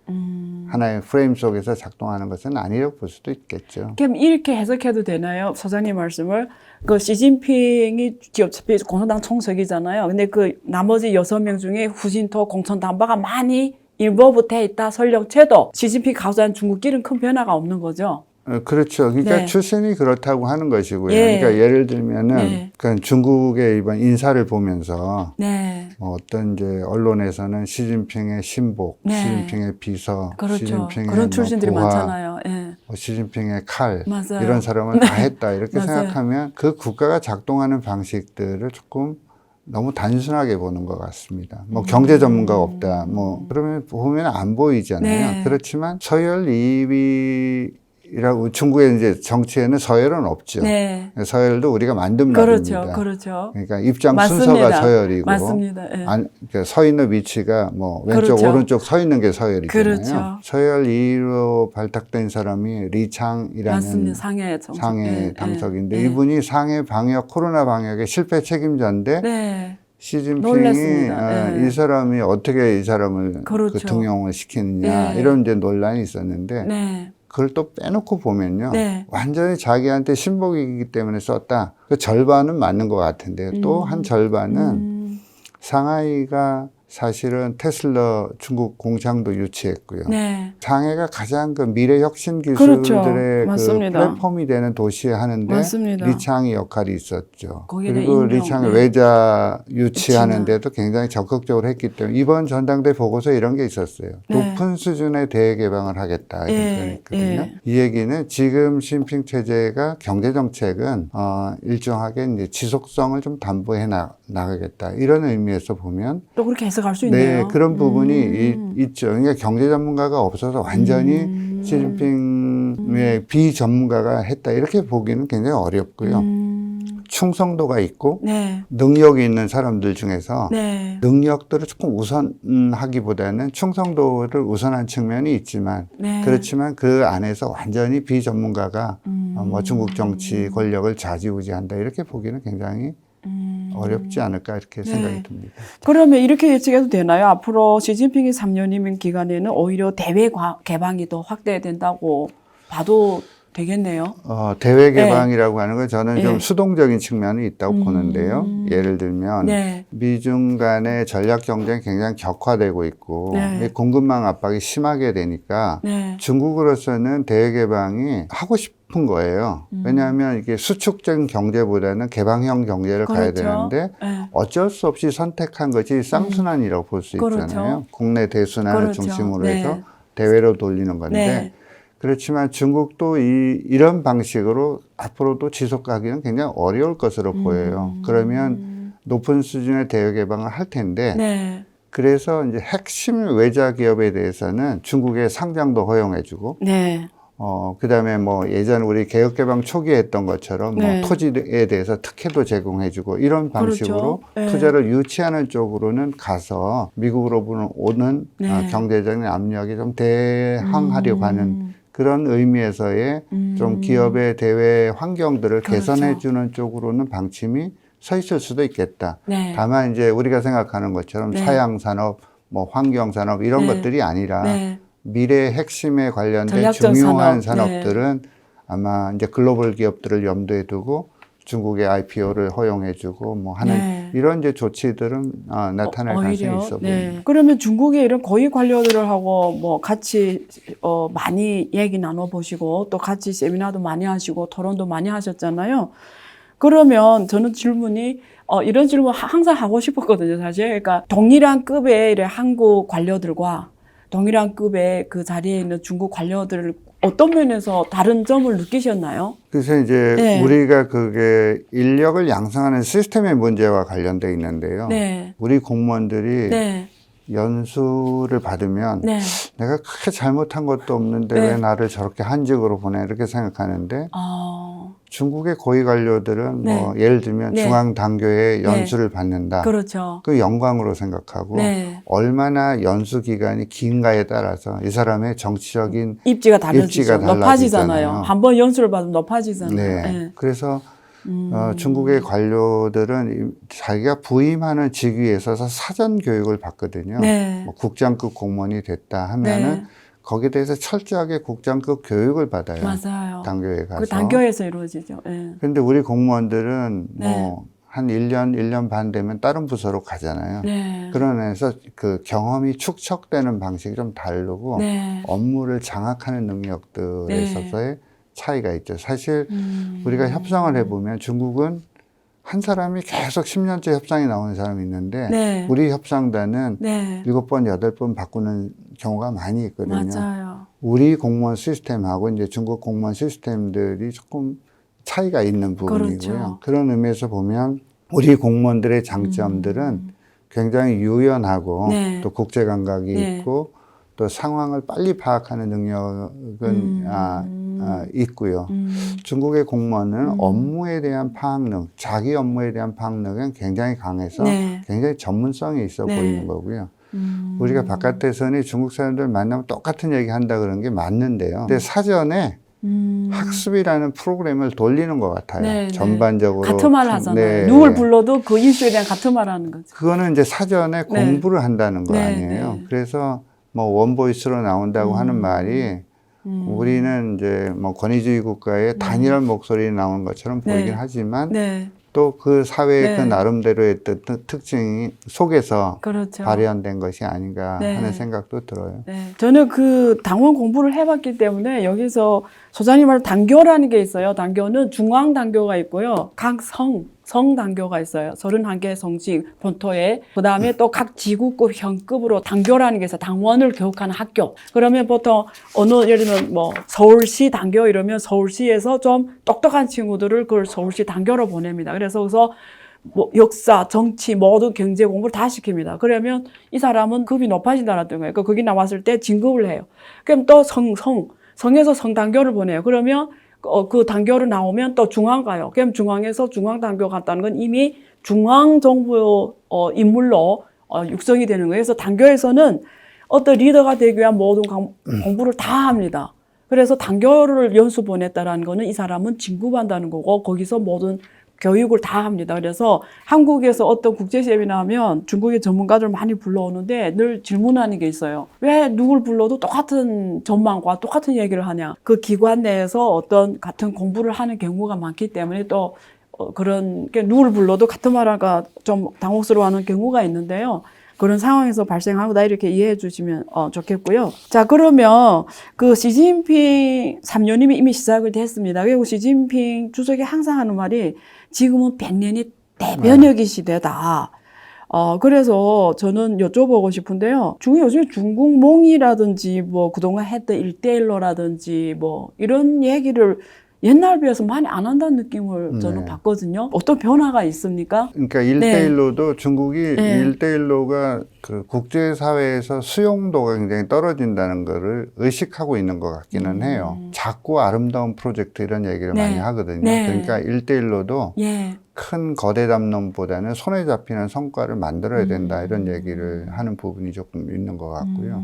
Speaker 2: 하나의 프레임 속에서 작동하는 것은 아니라고 볼 수도 있겠죠.
Speaker 1: 그럼 이렇게 해석해도 되나요? 소장님 말씀을. 그 시진핑이 어차피 공산당 총석이잖아요. 근데 그 나머지 6명 중에 후진토 공천당파가 많이 일부부터 있다 설령체도 시진핑 가수한 중국끼리는 큰 변화가 없는 거죠.
Speaker 2: 그렇죠. 그러니까
Speaker 1: 네.
Speaker 2: 출신이 그렇다고 하는 것이고요.
Speaker 1: 예.
Speaker 2: 그러니까 예를 들면은
Speaker 1: 네.
Speaker 2: 그러니까 중국의 이번 인사를 보면서
Speaker 1: 네.
Speaker 2: 뭐 어떤 이제 언론에서는 시진핑의 신복,
Speaker 1: 네.
Speaker 2: 시진핑의 비서,
Speaker 1: 그렇죠.
Speaker 2: 시진핑의
Speaker 1: 그런 출신들이
Speaker 2: 뭐 부하,
Speaker 1: 많잖아요. 예.
Speaker 2: 시진핑의 칼
Speaker 1: 맞아요.
Speaker 2: 이런 사람을 다 했다 이렇게
Speaker 1: 맞아요.
Speaker 2: 생각하면 그 국가가 작동하는 방식들을 조금 너무 단순하게 보는 것 같습니다. 뭐 경제 전문가가 없다. 뭐 그러면 보면 안 보이잖아요.
Speaker 1: 네.
Speaker 2: 그렇지만 서열 2위라고 중국의 이제 정치에는 서열은 없죠.
Speaker 1: 네.
Speaker 2: 서열도 우리가 만든
Speaker 1: 그렇죠.
Speaker 2: 말입니다.
Speaker 1: 그렇죠.
Speaker 2: 그러니까 입장
Speaker 1: 맞습니다.
Speaker 2: 순서가 서열이고
Speaker 1: 맞습니다. 예.
Speaker 2: 그러니까 서 있는 위치가 뭐 왼쪽
Speaker 1: 그렇죠.
Speaker 2: 오른쪽 서 있는 게 서열이잖아요.
Speaker 1: 그렇죠.
Speaker 2: 서열 2위로 발탁된 사람이 리창이라는
Speaker 1: 맞습니다. 상해 정책.
Speaker 2: 상해
Speaker 1: 예,
Speaker 2: 당석인데
Speaker 1: 예, 예.
Speaker 2: 이분이 상해 방역 코로나 방역의 실패 책임자인데
Speaker 1: 네.
Speaker 2: 시진핑이
Speaker 1: 놀랐습니다. 예.
Speaker 2: 이 사람이 어떻게 이 사람을
Speaker 1: 그렇죠.
Speaker 2: 그 등용을 시키느냐
Speaker 1: 예.
Speaker 2: 이런 이제 논란이 있었는데
Speaker 1: 네.
Speaker 2: 그걸 또 빼놓고 보면요.
Speaker 1: 네.
Speaker 2: 완전히 자기한테 신복이기 때문에 썼다. 그 절반은 맞는 것 같은데 또 한 절반은 상하이가 사실은 테슬라 중국 공장도 유치했고요.
Speaker 1: 네.
Speaker 2: 상해가 가장 그 미래 혁신
Speaker 1: 그렇죠.
Speaker 2: 기술들의 그
Speaker 1: 맞습니다.
Speaker 2: 플랫폼이 되는 도시 하는데
Speaker 1: 맞습니다.
Speaker 2: 리창이 역할이 있었죠.
Speaker 1: 거기는
Speaker 2: 그리고
Speaker 1: 인명,
Speaker 2: 리창이
Speaker 1: 네.
Speaker 2: 외자 유치하는데도 굉장히 적극적으로 했기 때문에 이번 전당대 보고서에 이런 게 있었어요.
Speaker 1: 네.
Speaker 2: 높은 수준의 대개방을 하겠다 이런
Speaker 1: 예,
Speaker 2: 표현이 있거든요.
Speaker 1: 예.
Speaker 2: 이 얘기는 지금 시진핑 체제가 경제 정책은 일정하게 이제 지속성을 좀 담보해 나가겠다 이런 의미에서 보면
Speaker 1: 또 그렇게 해석할 수 있네요.
Speaker 2: 네, 그런 부분이 있죠. 그러니까 경제 전문가가 없어서 완전히 시진핑의 비전문가가 했다 이렇게 보기는 굉장히 어렵고요. 충성도가 있고
Speaker 1: 네.
Speaker 2: 능력이 있는 사람들 중에서
Speaker 1: 네.
Speaker 2: 능력들을 조금 우선하기보다는 충성도를 우선한 측면이 있지만
Speaker 1: 네.
Speaker 2: 그렇지만 그 안에서 완전히 비전문가가 뭐 중국 정치 권력을 좌지우지한다 이렇게 보기는 굉장히 어렵지 않을까 이렇게 생각이 듭니다.
Speaker 1: 그러면 이렇게 예측해도 되나요? 앞으로 시진핑이 3년이면 기간에는 오히려 대외 개방이 더 확대된다고 봐도 되겠네요.
Speaker 2: 대외 개방이라고 하는 건 저는 좀
Speaker 1: 네.
Speaker 2: 수동적인 측면이 있다고 보는데요. 예를 들면
Speaker 1: 네.
Speaker 2: 미중 간의 전략 경쟁이 굉장히 격화되고 있고
Speaker 1: 네.
Speaker 2: 공급망 압박이 심하게 되니까
Speaker 1: 네.
Speaker 2: 중국으로서는 대외 개방이 하고 싶은 거예요. 왜냐하면 이게 수축적인 경제보다는 개방형 경제를 가야
Speaker 1: 그렇죠.
Speaker 2: 되는데
Speaker 1: 네.
Speaker 2: 어쩔 수 없이 선택한 것이 쌍순환이라고 볼 수
Speaker 1: 그렇죠.
Speaker 2: 있잖아요. 국내 대순환을
Speaker 1: 그렇죠.
Speaker 2: 중심으로
Speaker 1: 네.
Speaker 2: 해서 대외로 돌리는 건데
Speaker 1: 네.
Speaker 2: 그렇지만 중국도 이런 방식으로 앞으로도 지속하기는 굉장히 어려울 것으로 보여요. 그러면 높은 수준의 대외 개방을 할 텐데
Speaker 1: 네.
Speaker 2: 그래서 이제 핵심 외자 기업에 대해서는 중국의 상장도 허용해주고
Speaker 1: 네.
Speaker 2: 그다음에 뭐 예전 우리 개혁 개방 초기에 했던 것처럼
Speaker 1: 네.
Speaker 2: 뭐 토지에 대해서 특혜도 제공해주고 이런 방식으로
Speaker 1: 그렇죠. 네.
Speaker 2: 투자를 유치하는 쪽으로는 가서 미국으로 오는
Speaker 1: 네.
Speaker 2: 경제적인 압력이 좀 대항하려고 하는 그런 의미에서의 좀 기업의 대외 환경들을
Speaker 1: 그렇죠.
Speaker 2: 개선해주는 쪽으로는 방침이 서 있을 수도 있겠다.
Speaker 1: 네.
Speaker 2: 다만 이제 우리가 생각하는 것처럼
Speaker 1: 네.
Speaker 2: 사양 산업, 뭐 환경 산업 이런
Speaker 1: 네.
Speaker 2: 것들이 아니라
Speaker 1: 네.
Speaker 2: 미래 핵심에 관련된
Speaker 1: 전략적
Speaker 2: 중요한
Speaker 1: 산업.
Speaker 2: 산업들은 아마 이제 글로벌 기업들을 염두에 두고 중국의 IPO를 허용해주고 뭐 하는
Speaker 1: 네.
Speaker 2: 이런 이제 조치들은 나타날 가능성이 있어 보입니다.
Speaker 1: 네. 그러면 중국의 이런 고위 관료들을 하고 뭐 같이 많이 얘기 나눠보시고 또 같이 세미나도 많이 하시고 토론도 많이 하셨잖아요. 그러면 저는 질문이 이런 질문 항상 하고 싶었거든요, 사실. 그러니까 동일한 급의 이런 한국 관료들과 동일한 급의 그 자리에 있는 중국 관료들을 어떤 면에서 다른 점을 느끼셨나요?
Speaker 2: 그래서 이제
Speaker 1: 네.
Speaker 2: 우리가 그게 인력을 양성하는 시스템의 문제와 관련돼 있는데요.
Speaker 1: 네.
Speaker 2: 우리 공무원들이
Speaker 1: 네.
Speaker 2: 연수를 받으면
Speaker 1: 네.
Speaker 2: 내가 크게 잘못한 것도 없는데
Speaker 1: 네.
Speaker 2: 왜 나를 저렇게 한직으로 보내 이렇게 생각하는데
Speaker 1: 어,
Speaker 2: 중국의 고위 관료들은
Speaker 1: 네.
Speaker 2: 뭐 예를 들면
Speaker 1: 네.
Speaker 2: 중앙당교에 연수를 받는다.
Speaker 1: 그렇죠.
Speaker 2: 그 영광으로 생각하고
Speaker 1: 네.
Speaker 2: 얼마나 연수 기간이 긴가에 따라서 이 사람의 정치적인
Speaker 1: 입지가 달라지죠.
Speaker 2: 입지가
Speaker 1: 높아지잖아요.
Speaker 2: 달라지잖아요.
Speaker 1: 한 번 연수를 받으면 높아지잖아요.
Speaker 2: 네.
Speaker 1: 네.
Speaker 2: 그래서 중국의 관료들은 자기가 부임하는 직위에 있어서 사전 교육을 받거든요.
Speaker 1: 네.
Speaker 2: 뭐 국장급 공무원이 됐다 하면은
Speaker 1: 네.
Speaker 2: 거기에 대해서 철저하게 국장급 교육을 받아요.
Speaker 1: 맞아요.
Speaker 2: 당교에 가서.
Speaker 1: 그 단교에서 이루어지죠. 네.
Speaker 2: 근데 우리 공무원들은
Speaker 1: 네.
Speaker 2: 뭐 한 1년 반 되면 다른 부서로 가잖아요.
Speaker 1: 네.
Speaker 2: 그러면서 그 경험이 축적되는 방식이 좀 다르고
Speaker 1: 네.
Speaker 2: 업무를 장악하는 능력들에
Speaker 1: 네.
Speaker 2: 있어서의 차이가 있죠. 사실 우리가 협상을 해보면 중국은 한 사람이 계속 10년째 협상이 나오는 사람이 있는데
Speaker 1: 네.
Speaker 2: 우리 협상단은
Speaker 1: 네.
Speaker 2: 7번, 8번 바꾸는 경우가 많이 있거든요.
Speaker 1: 맞아요.
Speaker 2: 우리 공무원 시스템하고 이제 중국 공무원 시스템들이 조금 차이가 있는 부분이고요.
Speaker 1: 그렇죠.
Speaker 2: 그런 의미에서 보면 우리 공무원들의 장점들은 굉장히 유연하고
Speaker 1: 네.
Speaker 2: 또 국제 감각이
Speaker 1: 네.
Speaker 2: 있고 또 상황을 빨리 파악하는 능력은 있고요. 중국의 공무원은 업무에 대한 파악력, 자기 업무에 대한 파악력은 굉장히 강해서
Speaker 1: 네.
Speaker 2: 굉장히 전문성이 있어
Speaker 1: 네.
Speaker 2: 보이는 거고요. 우리가 바깥에서는 중국 사람들 만나면 똑같은 얘기 한다 그러는 게 맞는데요. 근데 사전에 학습이라는 프로그램을 돌리는 것 같아요.
Speaker 1: 네, 네.
Speaker 2: 전반적으로.
Speaker 1: 같은 말 하잖아요.
Speaker 2: 네.
Speaker 1: 누굴 불러도 그 이슈에 대한 같은 말 하는 거죠.
Speaker 2: 그거는 이제 사전에
Speaker 1: 네.
Speaker 2: 공부를 한다는 거
Speaker 1: 네,
Speaker 2: 아니에요.
Speaker 1: 네.
Speaker 2: 그래서 뭐 원보이스로 나온다고 하는 말이 우리는 이제 뭐 권위주의 국가의 단일한 목소리 나오는 것처럼
Speaker 1: 네.
Speaker 2: 보이긴 하지만
Speaker 1: 네.
Speaker 2: 또 그 사회의
Speaker 1: 네.
Speaker 2: 그 나름대로의 특징이 속에서
Speaker 1: 그렇죠.
Speaker 2: 발현된 것이 아닌가
Speaker 1: 네.
Speaker 2: 하는 생각도 들어요.
Speaker 1: 네. 저는 그 당원 공부를 해봤기 때문에 여기서 소장님 말 단교라는 게 있어요. 단교는 중앙 단교가 있고요. 각 성 단교가 있어요. 31개 성지 본토에. 그 다음에 또 각 지구급, 현급으로 단교라는 게 있어요. 당원을 교육하는 학교. 그러면 보통 예를 들면 뭐 서울시 단교 이러면 서울시에서 좀 똑똑한 친구들을 그걸 서울시 단교로 보냅니다. 그래서 뭐 역사, 정치, 모든 경제 공부를 다 시킵니다. 그러면 이 사람은 급이 높아진다는 거예요. 그러니까 거기 나왔을 때 진급을 해요. 그럼 또 성에서 성단교를 보내요. 그러면 그 단교로 나오면 또 중앙 가요. 그럼 중앙에서 중앙 단교 갔다는 건 이미 중앙 정부 인물로 육성이 되는 거예요. 그래서 단교에서는 어떤 리더가 되기 위한 모든 공부를 다 합니다. 그래서 단결을 연수 보냈다라는 거는 이 사람은 진급한다는 거고 거기서 모든 교육을 다 합니다. 그래서 한국에서 어떤 국제 세미나 하면 중국의 전문가들 많이 불러오는데 늘 질문하는 게 있어요. 왜 누굴 불러도 똑같은 전망과 똑같은 얘기를 하냐. 그 기관 내에서 어떤 같은 공부를 하는 경우가 많기 때문에 또 그런 게 누굴 불러도 같은 말하가 좀 당혹스러워하는 경우가 있는데요. 그런 상황에서 발생하고다 이렇게 이해해 주시면 좋겠고요. 자, 그러면 그 시진핑 3년이면 이미 시작을 됐습니다. 그리고 시진핑 주석이 항상 하는 말이 지금은 100년이 대변혁의 시대다. 그래서 저는 여쭤보고 싶은데요. 요즘에 중국몽이라든지 뭐 그동안 했던 1대1로라든지 뭐 이런 얘기를 옛날 비해서 많이 안 한다는 느낌을 저는 받거든요. 어떤 변화가 있습니까?
Speaker 2: 그러니까 1대1로도 중국이
Speaker 1: 네.
Speaker 2: 1대1로가 그 국제사회에서 수용도가 굉장히 떨어진다는 거를 의식하고 있는 것 같기는 해요. 작고 아름다운 프로젝트 이런 얘기를
Speaker 1: 네.
Speaker 2: 많이 하거든요.
Speaker 1: 네.
Speaker 2: 그러니까 1대1로도
Speaker 1: 예.
Speaker 2: 큰 거대 담론보다는 손에 잡히는 성과를 만들어야 된다 이런 얘기를 하는 부분이 조금 있는 것 같고요.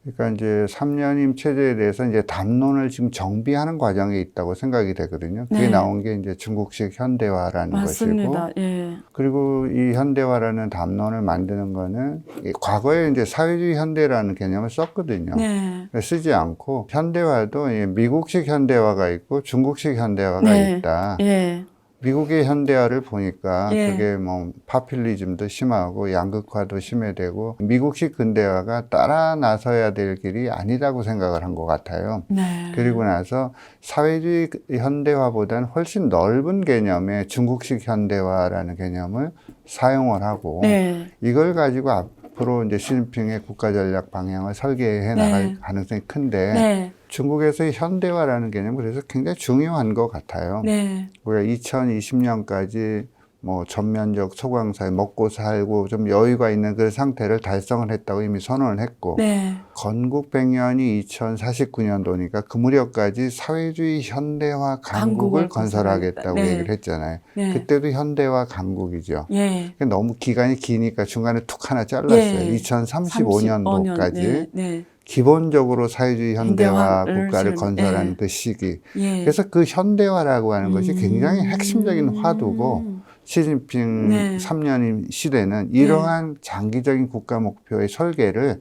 Speaker 2: 그러니까 이제 3년임 체제에 대해서 이제 담론을 지금 정비하는 과정에 있다고 생각이 되거든요. 그게
Speaker 1: 네.
Speaker 2: 나온 게 이제 중국식 현대화라는
Speaker 1: 맞습니다.
Speaker 2: 것이고,
Speaker 1: 예.
Speaker 2: 그리고 이 현대화라는 담론을 만드는 거는 과거에 이제 사회주의 현대라는 개념을 썼거든요.
Speaker 1: 네.
Speaker 2: 쓰지 않고 현대화도 미국식 현대화가 있고 중국식 현대화가
Speaker 1: 네.
Speaker 2: 있다.
Speaker 1: 예.
Speaker 2: 미국의 현대화를 보니까
Speaker 1: 예.
Speaker 2: 그게 뭐 파퓰리즘도 심하고 양극화도 심해되고 미국식 근대화가 따라 나서야 될 길이 아니라고 생각을 한 것 같아요.
Speaker 1: 네.
Speaker 2: 그리고 나서 사회주의 현대화보다는 훨씬 넓은 개념의 중국식 현대화라는 개념을 사용을 하고
Speaker 1: 네.
Speaker 2: 이걸 가지고 앞으로 이제 시진핑의 국가 전략 방향을 설계해 나갈
Speaker 1: 네.
Speaker 2: 가능성이 큰데
Speaker 1: 네.
Speaker 2: 중국에서의 현대화라는 개념은 그래서 굉장히 중요한 것 같아요.
Speaker 1: 네.
Speaker 2: 우리가 2020년까지 뭐 전면적 소강사회 먹고 살고 좀 여유가 있는 그 상태를 달성을 했다고 이미 선언을 했고
Speaker 1: 네.
Speaker 2: 건국 100년이 2049년도니까 그 무렵까지 사회주의 현대화 강국을 건설하겠다고
Speaker 1: 네.
Speaker 2: 얘기를 했잖아요.
Speaker 1: 네.
Speaker 2: 그때도 현대화 강국이죠.
Speaker 1: 예.
Speaker 2: 너무 기간이 기니까 중간에 툭 하나 잘랐어요.
Speaker 1: 예.
Speaker 2: 2035년도까지
Speaker 1: 네. 네.
Speaker 2: 기본적으로 사회주의 현대화
Speaker 1: 현대화를
Speaker 2: 국가를 건설하는
Speaker 1: 예.
Speaker 2: 그 시기.
Speaker 1: 예.
Speaker 2: 그래서 그 현대화라고 하는 것이 굉장히 핵심적인 화두고 시진핑
Speaker 1: 네.
Speaker 2: 3년임 시대는 이러한 장기적인 국가 목표의 설계를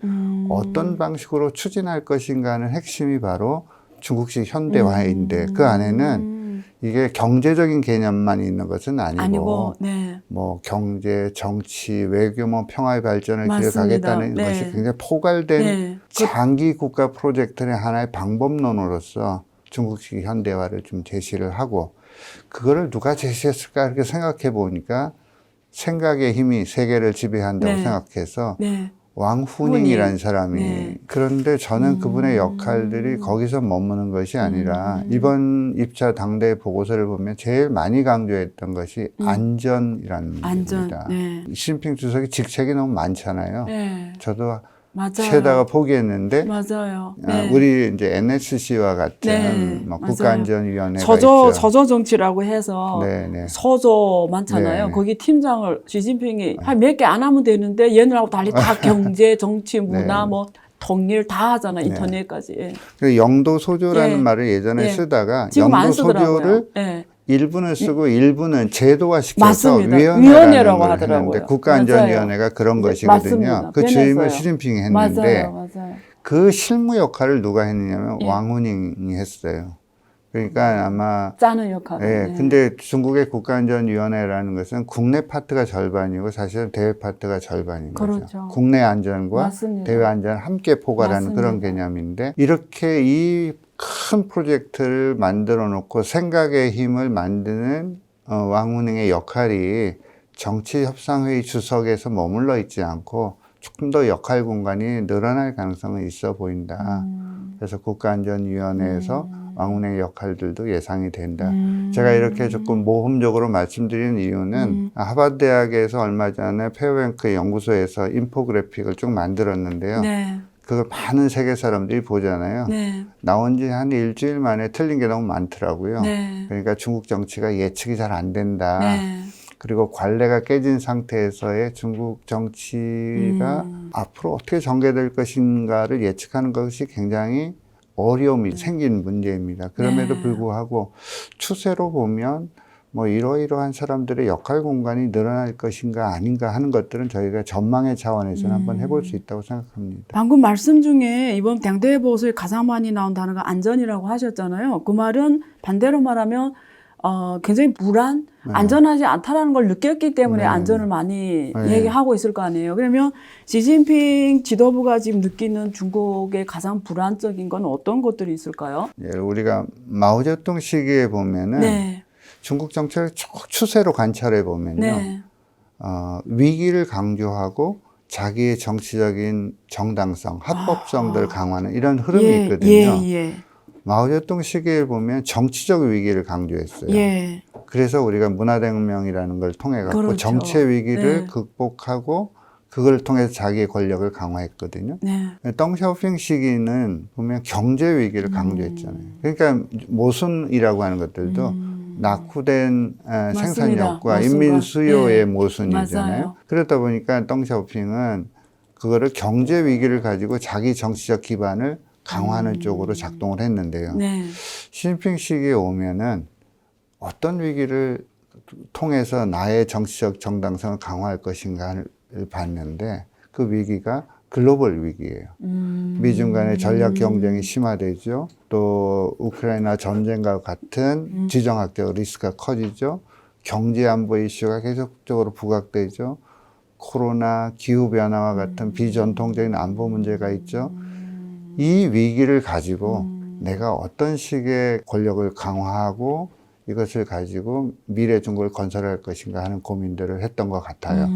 Speaker 2: 어떤 방식으로 추진할 것인가 하는 핵심이 바로 중국식 현대화인데 그 안에는 이게 경제적인 개념만 있는 것은 아니고
Speaker 1: 네.
Speaker 2: 뭐 경제, 정치, 외교, 뭐 평화의 발전을
Speaker 1: 맞습니다.
Speaker 2: 기획하겠다는
Speaker 1: 네.
Speaker 2: 것이 굉장히 포괄된
Speaker 1: 네.
Speaker 2: 장기 국가 프로젝트의 하나의 방법론으로서 중국식 현대화를 좀 제시를 하고 그거를 누가 제시했을까 이렇게 생각해 보니까 생각의 힘이 세계를 지배한다고
Speaker 1: 네.
Speaker 2: 생각해서
Speaker 1: 네.
Speaker 2: 왕후닝이라는 사람이
Speaker 1: 네.
Speaker 2: 그런데 저는 그분의 역할들이 거기서 머무는 것이 아니라 이번 입차 당대 보고서를 보면 제일 많이 강조했던 것이 안전이라는 문제입니다.
Speaker 1: 네.
Speaker 2: 시진핑 주석이 직책이 너무 많잖아요.
Speaker 1: 네.
Speaker 2: 저도
Speaker 1: 맞아요.
Speaker 2: 쉬다가 포기했는데
Speaker 1: 맞아요. 네.
Speaker 2: 우리 이제 NSC와 같은
Speaker 1: 네.
Speaker 2: 뭐
Speaker 1: 맞아요.
Speaker 2: 국가안전위원회가 있죠.
Speaker 1: 서저 정치라고 해서
Speaker 2: 네.
Speaker 1: 서저 많잖아요.
Speaker 2: 네.
Speaker 1: 거기 팀장을 시진핑이 한 몇 개 안 하면 되는데 얘네하고 달리 다 경제, 정치, 문화,
Speaker 2: 네.
Speaker 1: 뭐 통일 다 하잖아.
Speaker 2: 네.
Speaker 1: 인터넷까지. 예.
Speaker 2: 그 영도 소조라는
Speaker 1: 예.
Speaker 2: 말을 예전에
Speaker 1: 예.
Speaker 2: 쓰다가
Speaker 1: 지금 안
Speaker 2: 영도
Speaker 1: 쓰더라고요.
Speaker 2: 소조를
Speaker 1: 예.
Speaker 2: 일부는 쓰고 일부는 제도화시켜서
Speaker 1: 맞습니다.
Speaker 2: 위원회라는
Speaker 1: 위원회라고
Speaker 2: 걸
Speaker 1: 하더라고요.
Speaker 2: 했는데 국가안전위원회가 그런 것이거든요.
Speaker 1: 맞습니다.
Speaker 2: 그
Speaker 1: 변했어요.
Speaker 2: 주임을 시진핑이 했는데
Speaker 1: 맞아요.
Speaker 2: 그 실무 역할을 누가 했느냐면
Speaker 1: 예.
Speaker 2: 왕후닝이 했어요. 그러니까 아마
Speaker 1: 짜는 역할을.
Speaker 2: 예,
Speaker 1: 네.
Speaker 2: 근데 중국의 국가안전위원회라는 것은 국내 파트가 절반이고 사실은 대외 파트가 절반인
Speaker 1: 그렇죠.
Speaker 2: 거죠. 국내 안전과
Speaker 1: 맞습니다.
Speaker 2: 대외 안전을 함께 포괄하는
Speaker 1: 맞습니다.
Speaker 2: 그런 개념인데 이렇게 이 큰 프로젝트를 만들어 놓고 생각의 힘을 만드는 왕후닝의 역할이 정치협상회의 주석에서 머물러 있지 않고 조금 더 역할 공간이 늘어날 가능성은 있어 보인다. 그래서 국가안전위원회에서 왕후닝의 역할들도 예상이 된다. 제가 이렇게 조금 모험적으로 말씀드리는 이유는 하버드 대학에서 얼마 전에 페어뱅크 연구소에서 인포그래픽을 쭉 만들었는데요.
Speaker 1: 네.
Speaker 2: 그걸 많은 세계 사람들이 보잖아요.
Speaker 1: 네.
Speaker 2: 나온 지 한 일주일 만에 틀린 게 너무 많더라고요.
Speaker 1: 네.
Speaker 2: 그러니까 중국 정치가 예측이 잘 안 된다.
Speaker 1: 네.
Speaker 2: 그리고 관례가 깨진 상태에서의 중국 정치가 앞으로 어떻게 전개될 것인가를 예측하는 것이 굉장히 어려움이 생긴 문제입니다. 그럼에도
Speaker 1: 네.
Speaker 2: 불구하고 추세로 보면 뭐 이러이러한 사람들의 역할 공간이 늘어날 것인가 아닌가 하는 것들은 저희가 전망의 차원에서는 한번 해볼 수 있다고 생각합니다.
Speaker 1: 방금 말씀 중에 이번 당대회 보고서에 가장 많이 나온 단어가 안전이라고 하셨잖아요. 그 말은 반대로 말하면 굉장히 불안,
Speaker 2: 네.
Speaker 1: 안전하지 않다라는 걸 느꼈기 때문에
Speaker 2: 네.
Speaker 1: 안전을 많이
Speaker 2: 네.
Speaker 1: 얘기하고 있을 거 아니에요. 그러면 시진핑 지도부가 지금 느끼는 중국의 가장 불안적인 건 어떤 것들이 있을까요?
Speaker 2: 예, 우리가 마오쩌둥 시기에 보면은
Speaker 1: 네.
Speaker 2: 중국 정책을 쭉 추세로 관찰해 보면요.
Speaker 1: 네.
Speaker 2: 위기를 강조하고 자기의 정치적인 정당성, 합법성들을 강화하는 이런 흐름이
Speaker 1: 예,
Speaker 2: 있거든요.
Speaker 1: 예.
Speaker 2: 마오쩌둥 시기에 보면 정치적 위기를 강조했어요.
Speaker 1: 예.
Speaker 2: 그래서 우리가 문화대혁명이라는 걸 통해 갖고
Speaker 1: 그렇죠.
Speaker 2: 정치의 위기를
Speaker 1: 네.
Speaker 2: 극복하고 그걸 통해서 자기의 권력을 강화했거든요.
Speaker 1: 네.
Speaker 2: 덩샤오핑 시기는 보면 경제 위기를 강조했잖아요. 그러니까 모순이라고 하는 것들도 낙후된 생산력과
Speaker 1: 모순과.
Speaker 2: 인민 수요의
Speaker 1: 예.
Speaker 2: 모순이잖아요.
Speaker 1: 맞아요.
Speaker 2: 그러다 보니까 덩샤오핑은 그거를 경제 위기를 가지고 자기 정치적 기반을 강화하는 쪽으로 작동을 했는데요.
Speaker 1: 네.
Speaker 2: 시진핑 시기에 오면은 어떤 위기를 통해서 나의 정치적 정당성을 강화할 것인가를 봤는데 그 위기가 글로벌 위기예요. 미중 간의 전략 경쟁이 심화되죠. 또 우크라이나 전쟁과 같은 지정학적 리스크가 커지죠. 경제 안보 이슈가 계속적으로 부각되죠. 코로나, 기후변화와 같은 비전통적인 안보 문제가 있죠. 이 위기를 가지고 내가 어떤 식의 권력을 강화하고 이것을 가지고 미래 중국을 건설할 것인가 하는 고민들을 했던 것 같아요.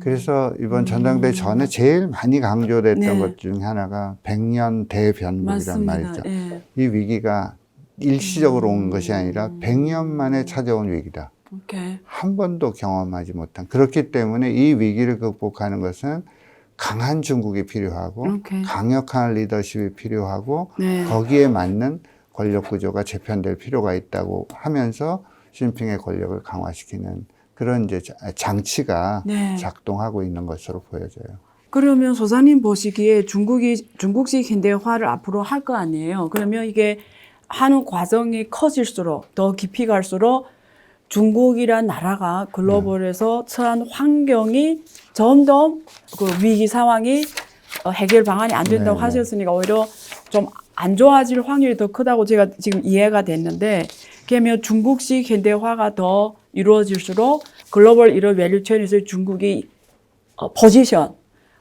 Speaker 2: 그래서 이번 전당대회 전에 제일 많이 강조됐던
Speaker 1: 네.
Speaker 2: 것 중에 하나가 100년 대변국이란
Speaker 1: 맞습니다.
Speaker 2: 말이죠.
Speaker 1: 예.
Speaker 2: 이 위기가 일시적으로 온 것이 아니라 100년 만에 찾아온 위기다.
Speaker 1: 오케이.
Speaker 2: 한 번도 경험하지 못한. 그렇기 때문에 이 위기를 극복하는 것은 강한 중국이 필요하고
Speaker 1: 오케이.
Speaker 2: 강력한 리더십이 필요하고
Speaker 1: 네.
Speaker 2: 거기에 맞는 권력 구조가 재편될 필요가 있다고 하면서 시진핑의 권력을 강화시키는 그런 이제 장치가
Speaker 1: 네.
Speaker 2: 작동하고 있는 것으로 보여져요.
Speaker 1: 그러면 소장님 보시기에 중국식 현대화를 앞으로 할 거 아니에요. 그러면 이게 하는 과정이 커질수록 더 깊이 갈수록 중국이란 나라가 글로벌에서 처한 환경이 점점 그 위기 상황이 해결 방안이 안 된다고
Speaker 2: 네.
Speaker 1: 하셨으니까 오히려 좀 안 좋아질 확률이 더 크다고 제가 지금 이해가 됐는데, 그러면 중국식 현대화가 더 이루어질수록 글로벌 이런 밸류체인에서 중국이 포지션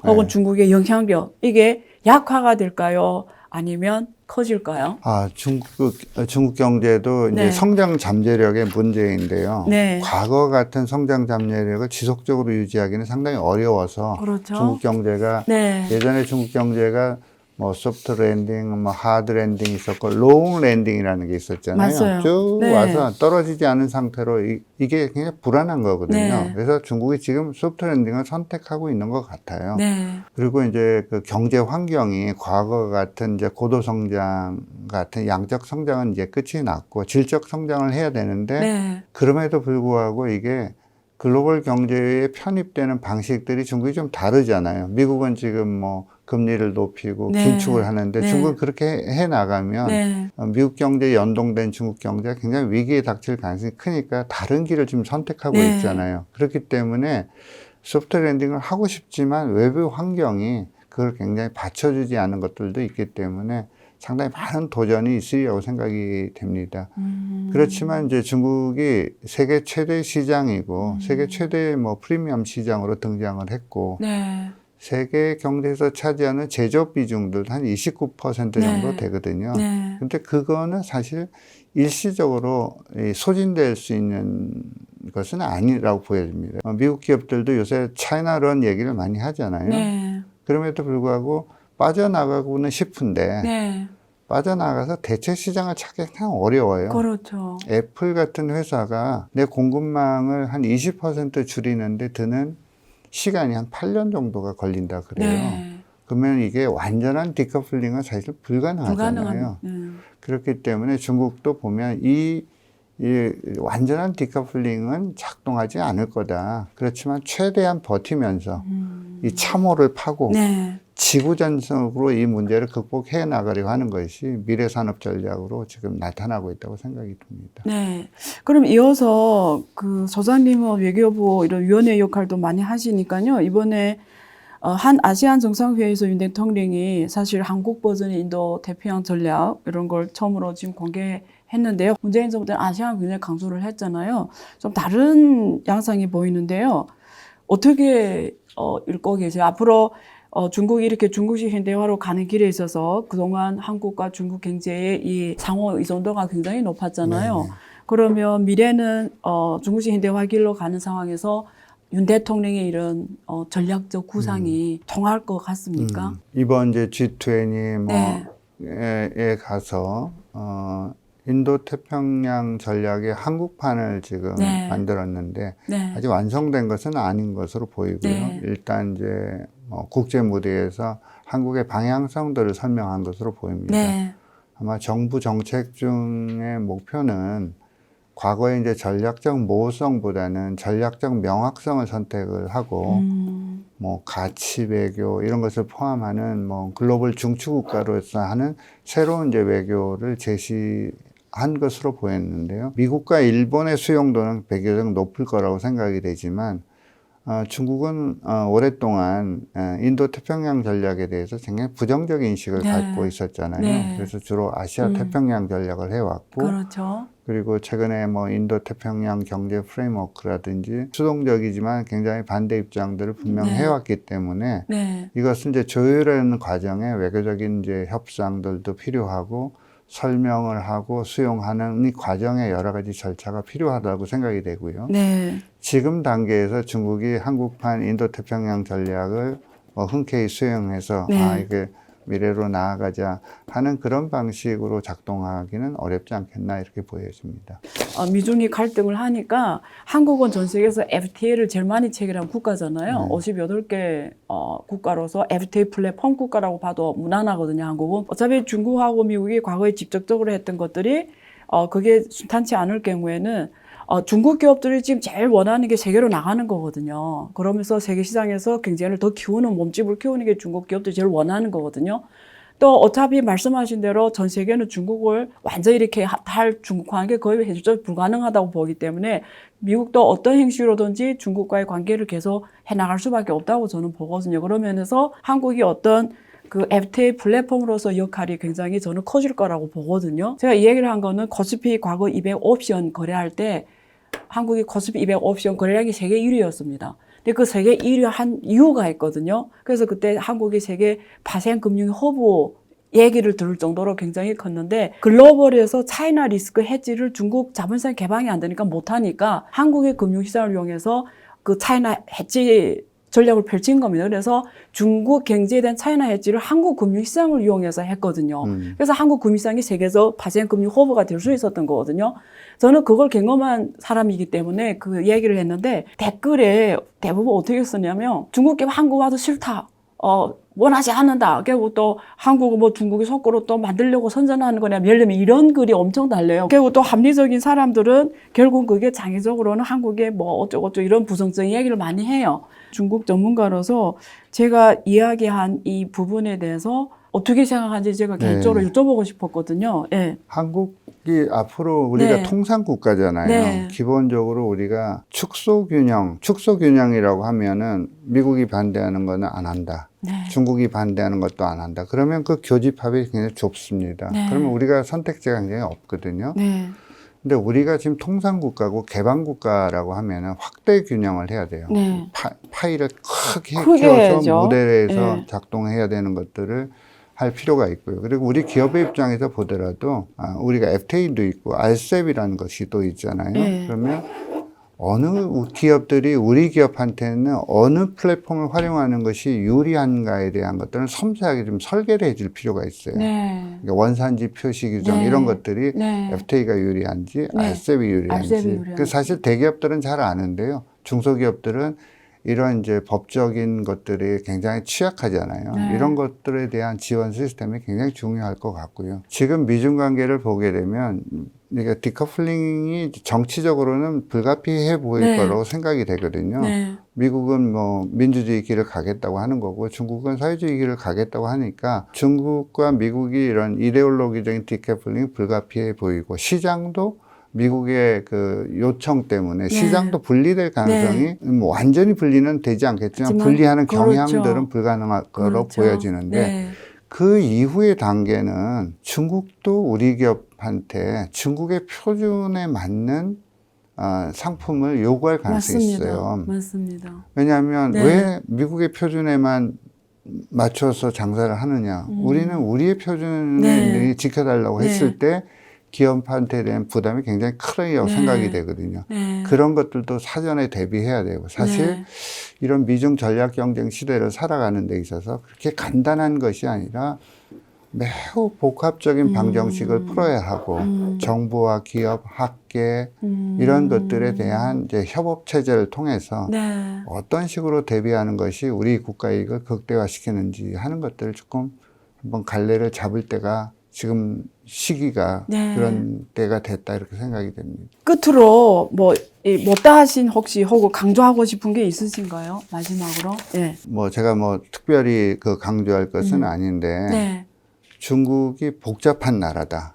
Speaker 1: 혹은
Speaker 2: 네.
Speaker 1: 중국의 영향력 이게 약화가 될까요? 아니면 커질까요?
Speaker 2: 중국 경제도 이제
Speaker 1: 네.
Speaker 2: 성장 잠재력의 문제인데요.
Speaker 1: 네.
Speaker 2: 과거 같은 성장 잠재력을 지속적으로 유지하기는 상당히 어려워서
Speaker 1: 그렇죠.
Speaker 2: 중국 경제가
Speaker 1: 네.
Speaker 2: 예전에 중국 경제가 뭐 소프트 랜딩, 뭐 하드 랜딩이 있었고 롱 랜딩이라는 게 있었잖아요.
Speaker 1: 맞아요.
Speaker 2: 쭉
Speaker 1: 네.
Speaker 2: 와서 떨어지지 않은 상태로 이게 굉장히 불안한 거거든요.
Speaker 1: 네.
Speaker 2: 그래서 중국이 지금 소프트 랜딩을 선택하고 있는 것 같아요.
Speaker 1: 네.
Speaker 2: 그리고 이제 그 경제 환경이 과거 같은 이제 고도 성장 같은 양적 성장은 이제 끝이 났고 질적 성장을 해야 되는데
Speaker 1: 네.
Speaker 2: 그럼에도 불구하고 이게 글로벌 경제에 편입되는 방식들이 중국이 좀 다르잖아요. 미국은 지금 뭐 금리를 높이고
Speaker 1: 네.
Speaker 2: 긴축을 하는데
Speaker 1: 네.
Speaker 2: 중국은 그렇게 해 나가면
Speaker 1: 네.
Speaker 2: 미국 경제에 연동된 중국 경제가 굉장히 위기에 닥칠 가능성이 크니까 다른 길을 지금 선택하고
Speaker 1: 네.
Speaker 2: 있잖아요. 그렇기 때문에 소프트 랜딩을 하고 싶지만 외부 환경이 그걸 굉장히 받쳐주지 않은 것들도 있기 때문에 상당히 많은 도전이 있으리라고 생각이 됩니다. 그렇지만 이제 중국이 세계 최대 시장이고 세계 최대 뭐 프리미엄 시장으로 등장을 했고
Speaker 1: 네.
Speaker 2: 세계 경제에서 차지하는 제조업 비중도 한 29% 정도
Speaker 1: 네.
Speaker 2: 되거든요.
Speaker 1: 네.
Speaker 2: 근데 그거는 사실 일시적으로 소진될 수 있는 것은 아니라고 보여집니다. 미국 기업들도 요새 차이나런 얘기를 많이 하잖아요.
Speaker 1: 네.
Speaker 2: 그럼에도 불구하고 빠져나가고는 싶은데
Speaker 1: 네.
Speaker 2: 빠져나가서 대체 시장을 찾기 그냥 어려워요.
Speaker 1: 그렇죠.
Speaker 2: 애플 같은 회사가 내 공급망을 한 20% 줄이는데 드는 시간이 한 8년 정도가 걸린다 그래요.
Speaker 1: 네.
Speaker 2: 그러면 이게 완전한 디커플링은 사실 불가능하잖아요. 그렇기 때문에 중국도 보면 이 완전한 디커플링은 작동하지 않을 거다. 그렇지만 최대한 버티면서 이 참호를 파고
Speaker 1: 네.
Speaker 2: 지구전적으로 이 문제를 극복해 나가려고 하는 것이 미래산업 전략으로 지금 나타나고 있다고 생각이 듭니다.
Speaker 1: 네. 그럼 이어서 그 소장님은 외교부 이런 위원회 역할도 많이 하시니까요. 이번에 한 아시안 정상회의에서 윤 대통령이 사실 한국 버전의 인도 태평양 전략 이런 걸 처음으로 지금 공개했는데요. 문재인 정부 때는 아시안 굉장히 강조를 했잖아요. 좀 다른 양상이 보이는데요. 어떻게 읽고 계세요? 앞으로 중국이 이렇게 중국식 현대화로 가는 길에 있어서 그동안 한국과 중국 경제의 이 상호 의존도가 굉장히 높았잖아요.
Speaker 2: 네네.
Speaker 1: 그러면 미래는 중국식 현대화 길로 가는 상황에서 윤 대통령의 이런 전략적 구상이 통할 것 같습니까?
Speaker 2: 이번 이제 G20
Speaker 1: 네.
Speaker 2: 뭐에 가서 인도 태평양 전략의 한국판을 지금
Speaker 1: 네.
Speaker 2: 만들었는데
Speaker 1: 네.
Speaker 2: 아직 완성된 것은 아닌 것으로 보이고요.
Speaker 1: 네.
Speaker 2: 일단 이제 국제 무대에서 한국의 방향성들을 설명한 것으로 보입니다.
Speaker 1: 네.
Speaker 2: 아마 정부 정책 중의 목표는 과거에 이제 전략적 모호성보다는 전략적 명확성을 선택을 하고 뭐 가치 외교 이런 것을 포함하는 뭐 글로벌 중추국가로서 하는 새로운 이제 외교를 제시한 것으로 보였는데요. 미국과 일본의 수용도는 비교적 높을 거라고 생각이 되지만 중국은 오랫동안 인도 태평양 전략에 대해서 굉장히 부정적인 인식을
Speaker 1: 네.
Speaker 2: 갖고 있었잖아요.
Speaker 1: 네.
Speaker 2: 그래서 주로 아시아 태평양 전략을 해왔고
Speaker 1: 그렇죠.
Speaker 2: 그리고 최근에 뭐 인도 태평양 경제 프레임워크라든지 수동적이지만 굉장히 반대 입장들을 분명
Speaker 1: 네.
Speaker 2: 해왔기 때문에
Speaker 1: 네.
Speaker 2: 이것은 이제 조율하는 과정에 외교적인 이제 협상들도 필요하고 설명을 하고 수용하는 이 과정에 여러 가지 절차가 필요하다고 생각이 되고요.
Speaker 1: 네.
Speaker 2: 지금 단계에서 중국이 한국판 인도 태평양 전략을 흔쾌히 수용해서
Speaker 1: 네.
Speaker 2: 이게 미래로 나아가자 하는 그런 방식으로 작동하기는 어렵지 않겠나 이렇게 보여집니다.
Speaker 1: 미중이 갈등을 하니까 한국은 전 세계에서 FTA를 제일 많이 체결한 국가잖아요.
Speaker 2: 네.
Speaker 1: 58개 국가로서 FTA 플랫폼 국가라고 봐도 무난하거든요. 한국은. 어차피 중국하고 미국이 과거에 직접적으로 했던 것들이 그게 순탄치 않을 경우에는 중국 기업들이 지금 제일 원하는 게 세계로 나가는 거거든요. 그러면서 세계 시장에서 경쟁을 더 키우는 몸집을 키우는 게 중국 기업들이 제일 원하는 거거든요. 또 어차피 말씀하신 대로 전 세계는 중국을 완전히 이렇게 할 중국화하는 게 거의 현실적으로 불가능하다고 보기 때문에 미국도 어떤 형식으로든지 중국과의 관계를 계속 해나갈 수밖에 없다고 저는 보거든요. 그런 면에서 한국이 어떤 그 FTA 플랫폼으로서 역할이 굉장히 저는 커질 거라고 보거든요. 제가 이 얘기를 한 거는 코스피 과거 200 옵션 거래할 때 한국이 코스피 200 옵션 거래량이 세계 1위였습니다. 근데 그 세계 1위 한 이유가 있거든요. 그래서 그때 한국이 세계 파생 금융 허브 얘기를 들을 정도로 굉장히 컸는데 글로벌에서 차이나 리스크 헤지를 중국 자본시장 개방이 안 되니까 못하니까 한국의 금융시장을 이용해서 그 차이나 헤지 전략을 펼친 겁니다. 그래서 중국 경제에 대한 차이나 헤지를 한국 금융시장을 이용해서 했거든요. 그래서 한국 금융시장이 세계에서 파생 금융 허브가 될 수 있었던 거거든요. 저는 그걸 경험한 사람이기 때문에 그 얘기를 했는데 댓글에 대부분 어떻게 썼냐면 중국 기업 한국 와도 싫다. 원하지 않는다. 그리고 또 한국은 뭐 중국이 속고로 또 만들려고 선전하는 거냐. 예를 들면 이런 글이 엄청 달려요. 그리고 또 합리적인 사람들은 결국 그게 장기적으로는 한국에 뭐 어쩌고저쩌고 이런 부정적인 얘기를 많이 해요. 중국 전문가로서 제가 이야기한 이 부분에 대해서 어떻게 생각하는지 제가 개인적으로 여쭤보고 싶었거든요. 네.
Speaker 2: 한국이 앞으로 우리가
Speaker 1: 네.
Speaker 2: 통상국가잖아요.
Speaker 1: 네.
Speaker 2: 기본적으로 우리가 축소균형이라고 하면은 미국이 반대하는 거는 안 한다.
Speaker 1: 네.
Speaker 2: 중국이 반대하는 것도 안 한다. 그러면 그 교집합이 굉장히 좁습니다.
Speaker 1: 네.
Speaker 2: 그러면 우리가 선택지가 굉장히 없거든요.
Speaker 1: 네.
Speaker 2: 근데 우리가 지금 통상국가고 개방국가라고 하면은 확대 균형을 해야 돼요.
Speaker 1: 네.
Speaker 2: 파이를 크게
Speaker 1: 크게
Speaker 2: 키워서
Speaker 1: 해야죠.
Speaker 2: 모델에서
Speaker 1: 네.
Speaker 2: 작동해야 되는 것들을 할 필요가 있고요. 그리고 우리 기업의 입장에서 보더라도 우리가 FTA도 있고 RCEP이라는 것이 또 있잖아요.
Speaker 1: 네.
Speaker 2: 그러면 어느 기업들이 우리 기업한테는 어느 플랫폼을 활용하는 것이 유리한가에 대한 것들은 섬세하게 좀 설계를 해줄 필요가 있어요.
Speaker 1: 네.
Speaker 2: 그러니까 원산지 표시 규정
Speaker 1: 네.
Speaker 2: 이런 것들이
Speaker 1: 네.
Speaker 2: FTA가 유리한지
Speaker 1: 네.
Speaker 2: RCEP이 유리한지.
Speaker 1: RCEP이 유리한지.
Speaker 2: 그 사실 대기업들은 잘 아는데요. 중소기업들은 이런 이제 법적인 것들이 굉장히 취약하잖아요.
Speaker 1: 네.
Speaker 2: 이런 것들에 대한 지원 시스템이 굉장히 중요할 것 같고요. 지금 미중 관계를 보게 되면 그러니까 디커플링이 정치적으로는 불가피해 보일
Speaker 1: 네.
Speaker 2: 거라고 생각이 되거든요.
Speaker 1: 네.
Speaker 2: 미국은 뭐 민주주의 길을 가겠다고 하는 거고 중국은 사회주의 길을 가겠다고 하니까 중국과 미국이 이런 이데올로기적인 디커플링이 불가피해 보이고 시장도 미국의 그 요청 때문에 시장도 분리될 가능성이 뭐 완전히 분리는 되지 않겠지만
Speaker 1: 하지만
Speaker 2: 분리하는
Speaker 1: 그렇죠.
Speaker 2: 경향들은 불가능할 거로
Speaker 1: 그렇죠.
Speaker 2: 보여지는데
Speaker 1: 네.
Speaker 2: 그 이후의 단계는 중국도 우리 기업한테 중국의 표준에 맞는 상품을 요구할 가능성이
Speaker 1: 맞습니다.
Speaker 2: 있어요.
Speaker 1: 맞습니다.
Speaker 2: 왜냐하면
Speaker 1: 네.
Speaker 2: 왜 미국의 표준에만 맞춰서 장사를 하느냐. 우리는 우리의 표준을
Speaker 1: 네.
Speaker 2: 지켜달라고
Speaker 1: 네.
Speaker 2: 했을 때 기업한테 대한 부담이 굉장히 크다고
Speaker 1: 네.
Speaker 2: 생각이 되거든요.
Speaker 1: 네.
Speaker 2: 그런 것들도 사전에 대비해야 되고 사실
Speaker 1: 네.
Speaker 2: 이런 미중 전략 경쟁 시대를 살아가는 데 있어서 그렇게 간단한 것이 아니라 매우 복합적인 방정식을 풀어야 하고 정부와 기업, 학계 이런 것들에 대한 이제 협업 체제를 통해서
Speaker 1: 네.
Speaker 2: 어떤 식으로 대비하는 것이 우리 국가 이익을 극대화시키는지 하는 것들을 조금 한번 갈래를 잡을 때가 지금 시기가
Speaker 1: 네.
Speaker 2: 그런 때가 됐다 이렇게 생각이 됩니다.
Speaker 1: 끝으로 뭐 못다 하신 혹시 하고 강조하고 싶은 게 있으신가요? 마지막으로. 네.
Speaker 2: 뭐 제가 뭐 특별히 그 강조할 것은 아닌데
Speaker 1: 네.
Speaker 2: 중국이 복잡한 나라다.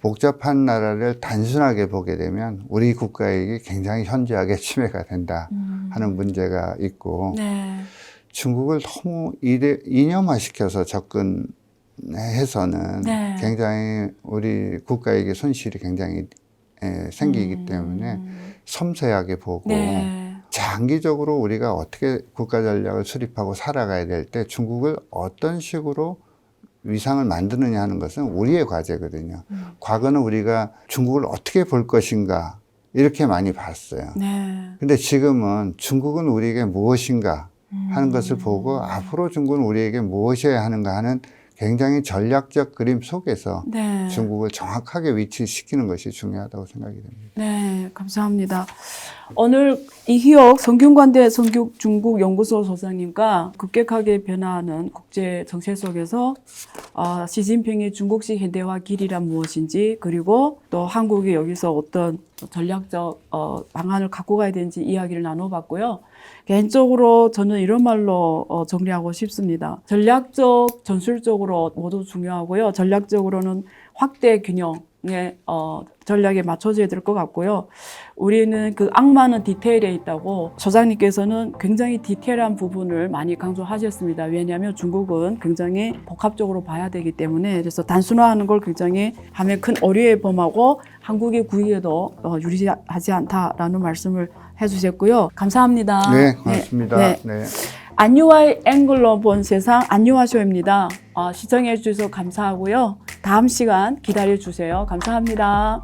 Speaker 2: 복잡한 나라를 단순하게 보게 되면 우리 국가에게 굉장히 현저하게 침해가 된다 하는 문제가 있고
Speaker 1: 네.
Speaker 2: 중국을 너무 이념화시켜서 접근해서는
Speaker 1: 네.
Speaker 2: 굉장히 우리 국가에게 손실이 굉장히 생기기 때문에 섬세하게 보고
Speaker 1: 네.
Speaker 2: 장기적으로 우리가 어떻게 국가 전략을 수립하고 살아가야 될 때 중국을 어떤 식으로 위상을 만드느냐 하는 것은 우리의 과제거든요. 과거는 우리가 중국을 어떻게 볼 것인가 이렇게 많이 봤어요.
Speaker 1: 네.
Speaker 2: 근데 지금은 중국은 우리에게 무엇인가 하는 것을 보고 앞으로 중국은 우리에게 무엇이어야 하는가 하는 굉장히 전략적 그림 속에서
Speaker 1: 네.
Speaker 2: 중국을 정확하게 위치시키는 것이 중요하다고 생각이 됩니다.
Speaker 1: 네, 감사합니다. 오늘 이희옥 성균관대 성균중국연구소 소장님과 급격하게 변화하는 국제 정세 속에서 시진핑의 중국식 현대화 길이란 무엇인지 그리고 또 한국이 여기서 어떤 전략적 방안을 갖고 가야 되는지 이야기를 나눠봤고요. 개인적으로 저는 이런 말로 정리하고 싶습니다. 전략적, 전술적으로 모두 중요하고요. 전략적으로는 확대 균형의 전략에 맞춰져야 될 것 같고요. 우리는 그 악마는 디테일에 있다고 소장님께서는 굉장히 디테일한 부분을 많이 강조하셨습니다. 왜냐하면 중국은 굉장히 복합적으로 봐야 되기 때문에 그래서 단순화하는 걸 굉장히 하면 큰 어려움에 범하고 한국의 구위에도 유리하지 않다라는 말씀을 해주셨고요. 감사합니다.
Speaker 2: 네, 고맙습니다.
Speaker 1: 네.
Speaker 2: 네.
Speaker 1: 안유화의 앵글로 본 세상 안유화쇼입니다. 시청해 주셔서 감사하고요. 다음 시간 기다려 주세요. 감사합니다.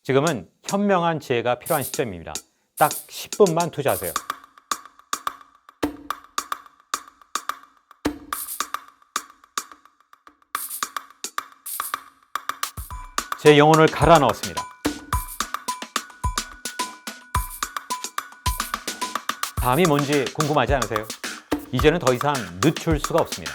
Speaker 3: 지금은 현명한 지혜가 필요한 시점입니다. 딱 10분만 투자하세요. 제 영혼을 갈아 넣었습니다. 다음이 뭔지 궁금하지 않으세요? 이제는 더 이상 늦출 수가 없습니다.